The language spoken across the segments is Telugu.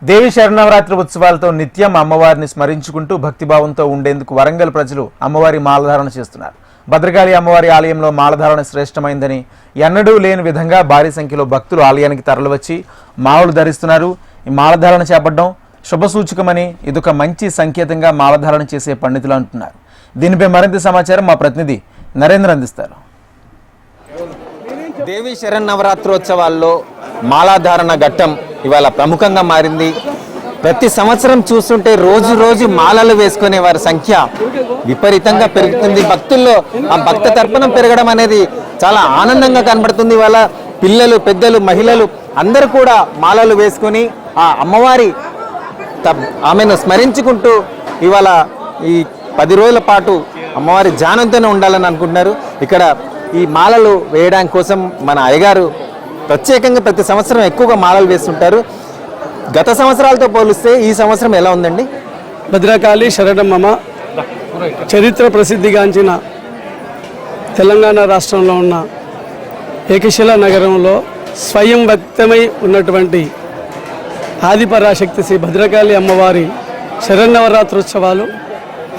దేవి శరణవరాత్రి ఉత్సవాలతో నిత్యం అమ్మవారిని స్మరించుకుంటూ భక్తిభావంతో ఉండేందుకు వరంగల్ ప్రజలు అమ్మవారి మాలధారణ చేస్తున్నారు. భద్రకాళి అమ్మవారి ఆలయంలో మాలధారణ శ్రేష్టమైందని ఎన్నడూ లేని విధంగా భారీ సంఖ్యలో భక్తులు ఆలయానికి తరలివచ్చి మాలలు ధరిస్తున్నారు. ఈ మాలధారణ చేపట్టడం శుభసూచకమని, ఇదొక మంచి సంకేతంగా మాలధారణ చేసే పండితులు అంటున్నారు. దీనిపై మరింత సమాచారం మా ప్రతినిధి నరేంద్ర అందిస్తారు. దేవి శరన్నవరాత్రోత్సవాల్లో మాలాధారణ ఘట్టం ఇవాళ ప్రముఖంగా మారింది. ప్రతి సంవత్సరం చూస్తుంటే రోజు రోజు మాలలు వేసుకునే వారి సంఖ్య విపరీతంగా పెరుగుతుంది. భక్తుల్లో ఆ భక్త తర్పణం పెరగడం అనేది చాలా ఆనందంగా కనబడుతుంది. ఇవాళ పిల్లలు, పెద్దలు, మహిళలు అందరూ కూడా మాలలు వేసుకొని ఆ అమ్మవారి ఆమెను స్మరించుకుంటూ ఇవాళ ఈ 10 రోజుల పాటు అమ్మవారి ధ్యానంతోనే ఉండాలని అనుకుంటున్నారు. ఇక్కడ ఈ మాలలు వేయడానికి కోసం మన అయ్యగారు ప్రత్యేకంగా ప్రతి సంవత్సరం ఎక్కువగా మాలలు వేస్తుంటారు. గత సంవత్సరాలతో పోలిస్తే ఈ సంవత్సరం ఎలా ఉందండి? భద్రకాళి శరణమ్మ చరిత్ర ప్రసిద్ధిగాంచిన తెలంగాణ రాష్ట్రంలో ఉన్న ఏకశిల నగరంలో స్వయం వ్యక్తమై ఉన్నటువంటి ఆదిపరాశక్తి శ్రీ భద్రకాళి అమ్మవారి శరన్నవరాత్రోత్సవాలు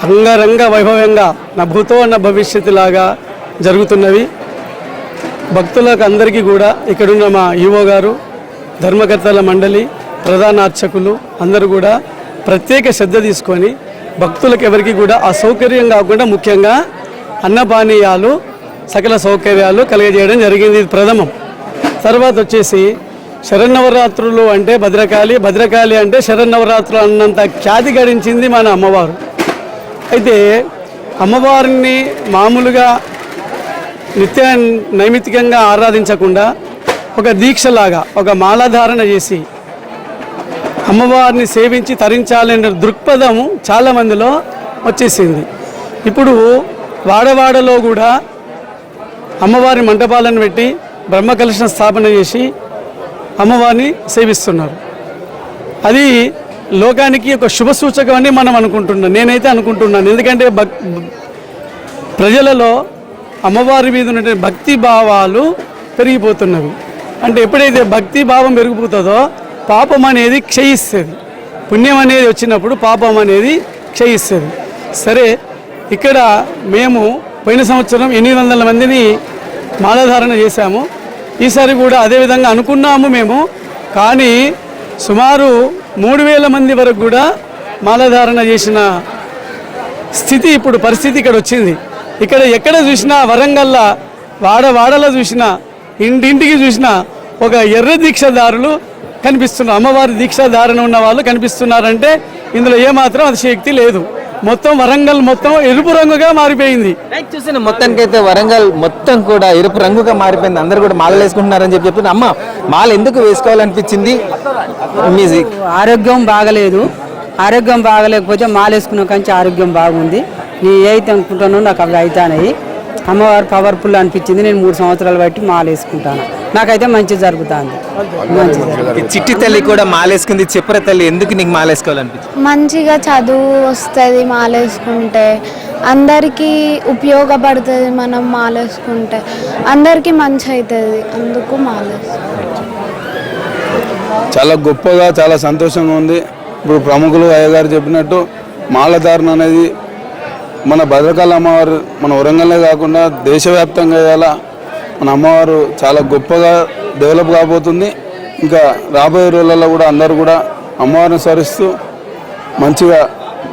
అంగరంగ వైభవంగా నా భూతో నా భవిష్యత్తులాగా జరుగుతున్నవి. భక్తులకు అందరికీ కూడా ఇక్కడున్న మా ఈవో గారు, ధర్మకర్తల మండలి, ప్రధాన అర్చకులు అందరూ కూడా ప్రత్యేక శ్రద్ధ తీసుకొని భక్తులకు ఎవరికి కూడా అసౌకర్యం కాకుండా ముఖ్యంగా అన్నపానీయాలు సకల సౌకర్యాలు కలిగజేయడం జరిగింది. ఇది ప్రథమం. తర్వాత వచ్చేసి శరన్నవరాత్రులు అంటే భద్రకాళి అంటే శరన్నవరాత్రులు అన్నంత ఖ్యాతి గడించింది మన అమ్మవారు. అయితే అమ్మవారిని మామూలుగా నిత్య నైమిత్తికంగా ఆరాధించకుండా ఒక దీక్షలాగా ఒక మాలాధారణ చేసి అమ్మవారిని సేవించి తరించాలనే దృక్పథం చాలామందిలో వచ్చేసింది. ఇప్పుడు వాడవాడలో కూడా అమ్మవారి మంటపాలను పెట్టి బ్రహ్మకలశం స్థాపన చేసి అమ్మవారిని సేవిస్తున్నారు. అది లోకానికి ఒక శుభ సూచకం అని మనం అనుకుంటున్నాం. నేనైతే అనుకుంటున్నాను. ఎందుకంటే ప్రజలలో అమ్మవారి మీద ఉన్న భక్తి భావాలు పెరిగిపోతున్నవి. అంటే ఎప్పుడైతే భక్తి భావం పెరిగిపోతుందో పాపం అనేది క్షయిస్తుంది. పుణ్యం అనేది వచ్చినప్పుడు పాపం అనేది క్షయిస్తుంది. సరే, ఇక్కడ మేము పోయిన సంవత్సరం 800 మందిని మాలాధారణ చేశాము. ఈసారి కూడా అదేవిధంగా అనుకున్నాము మేము. కానీ సుమారు 3000 మంది వరకు కూడా మాలాధారణ చేసిన స్థితి, ఇప్పుడు పరిస్థితి ఇక్కడ వచ్చింది. ఇక్కడ ఎక్కడ చూసినా వరంగల్లో వాడలో చూసినా ఇంటింటికి చూసినా ఒక ఎర్ర దీక్షాదారులు కనిపిస్తున్నారు. అమ్మవారి దీక్షాధారణ ఉన్న వాళ్ళు కనిపిస్తున్నారంటే ఇందులో ఏమాత్రం అతిశయోక్తి లేదు. మొత్తం వరంగల్ మొత్తం ఎరుపు రంగుగా మారిపోయింది. చూసిన మొత్తానికైతే వరంగల్ మొత్తం కూడా ఎరుపు రంగుగా మారిపోయింది. అందరూ కూడా మాలలు వేసుకుంటున్నారని చెప్తున్నారు. అమ్మ, మాల ఎందుకు వేసుకోవాలనిపించింది? ఆరోగ్యం బాగలేదు. ఆరోగ్యం బాగలేకపోతే మాల వేసుకున్న కంచి ఆరోగ్యం బాగుంది. నీ అయితే అనుకుంటానో నాకు అవి అవుతాయి. అమ్మవారు పవర్ఫుల్ అనిపించింది. నేను 3 సంవత్సరాలు బట్టి మాల వేసుకుంటాను. నాకైతే మంచి జరుగుతుంది. చిట్టి తల్లి కూడా మాలేసుకుంది. చెప్పర తల్లి, ఎందుకు నీకు మాలేసుకోవాలనిపించింది? మంచిగా చదువు వస్తుంది మాలేసుకుంటే, అందరికీ ఉపయోగపడుతుంది. మనం మాలేసుకుంటే అందరికీ మంచి అవుతుంది. అందుకు మాలేసుకుంటాం. చాలా గొప్పగా, చాలా సంతోషంగా ఉంది. ఇప్పుడు ప్రముఖులు అయ్యగారు చెప్పినట్టు మాలధారణ అనేది మన భద్రకాళి అమ్మవారు మన వరంగల్లే కాకుండా దేశవ్యాప్తంగా ఇవాళ మన అమ్మవారు చాలా గొప్పగా డెవలప్ కాబోతుంది. ఇంకా రాబోయే రోజులలో కూడా అందరూ కూడా అమ్మవారిని స్మరిస్తూ మంచిగా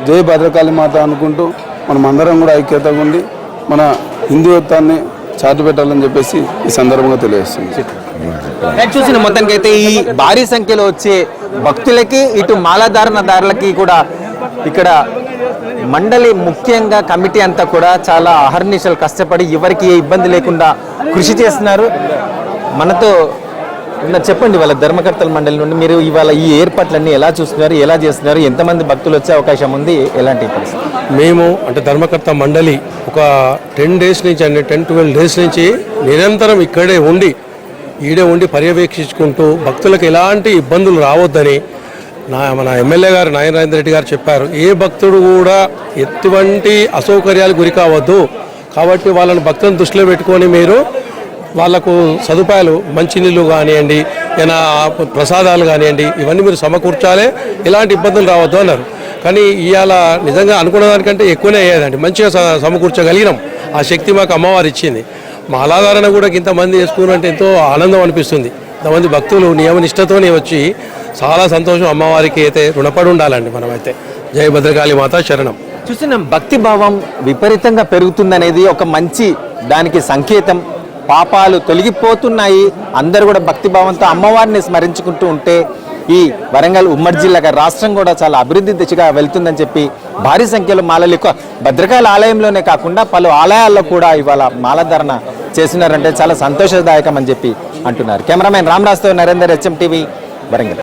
జై భద్రకాళి మాత అనుకుంటూ మనం అందరం కూడా ఐక్యతగా ఉండి మన హిందూత్వాన్ని చాటు పెట్టాలని చెప్పేసి ఈ సందర్భంగా తెలియజేస్తుంది. చూసిన మొత్తానికైతే ఈ భారీ సంఖ్యలో వచ్చే భక్తులకి, ఇటు మాలాధారణదారులకి కూడా ఇక్కడ మండలి ముఖ్యంగా కమిటీ అంతా కూడా చాలా అహర్నిశలు కష్టపడి ఎవరికి ఏ ఇబ్బంది లేకుండా కృషి చేస్తున్నారు. మనతో చెప్పండి, వాళ్ళ ధర్మకర్తల మండలి నుండి మీరు ఇవాళ ఈ ఏర్పాట్లన్నీ ఎలా చూస్తున్నారు, ఎలా చేస్తున్నారు, ఎంతమంది భక్తులు వచ్చే అవకాశం ఉంది, ఎలాంటి పరిస్థితి? మేము అంటే ధర్మకర్త మండలి ఒక 10 డేస్ నుంచి అంటే 10-12 డేస్ నుంచి నిరంతరం ఈడే ఉండి పర్యవేక్షించుకుంటూ భక్తులకు ఎలాంటి ఇబ్బందులు రావద్దని మన ఎమ్మెల్యే గారు నారాయణ రెడ్డి గారు చెప్పారు. ఏ భక్తుడు కూడా ఎటువంటి అసౌకర్యాలు గురి కావద్దు. కాబట్టి వాళ్ళని భక్తులను దృష్టిలో పెట్టుకొని మీరు వాళ్ళకు సదుపాయాలు మంచినీళ్ళు కానివ్వండి, ఏమైనా ప్రసాదాలు కానివ్వండి, ఇవన్నీ మీరు సమకూర్చాలి, ఎలాంటి ఇబ్బందులు రావద్దు అన్నారు. కానీ ఇవాళ నిజంగా అనుకున్న దానికంటే ఎక్కువనే అయ్యేదండి. మంచిగా సమకూర్చగలిగినాం. ఆ శక్తి మాకు అమ్మవారు ఇచ్చింది. మాలాధారణ కూడా ఇంతమంది చేసుకున్నంటే ఎంతో ఆనందం అనిపిస్తుంది. ఇంతమంది భక్తులు నియమనిష్టతోనే వచ్చి చాలా సంతోషం. అమ్మవారికి అయితే రుణపడి ఉండాలండి మనమైతే. జై భద్రకాళి మాత శరణం. చూస్తున్నాం భక్తి భావం విపరీతంగా పెరుగుతుందనేది ఒక మంచి దానికి సంకేతం. పాపాలు తొలగిపోతున్నాయి. అందరూ కూడా భక్తి భావంతో అమ్మవారిని స్మరించుకుంటూ ఉంటే ఈ వరంగల్ ఉమ్మడి జిల్లాగా రాష్ట్రం కూడా చాలా అభివృద్ధి దిశగా వెళ్తుందని చెప్పి భారీ సంఖ్యలో మాలలు ఎక్కువ భద్రకాళి ఆలయంలోనే కాకుండా పలు ఆలయాల్లో కూడా ఇవాళ మాలధారణ చేస్తున్నారంటే చాలా సంతోషదాయకం అని చెప్పి అంటున్నారు. కెమెరామెన్ రామరాజుతో నరేందర్, HM TV, వరంగల్.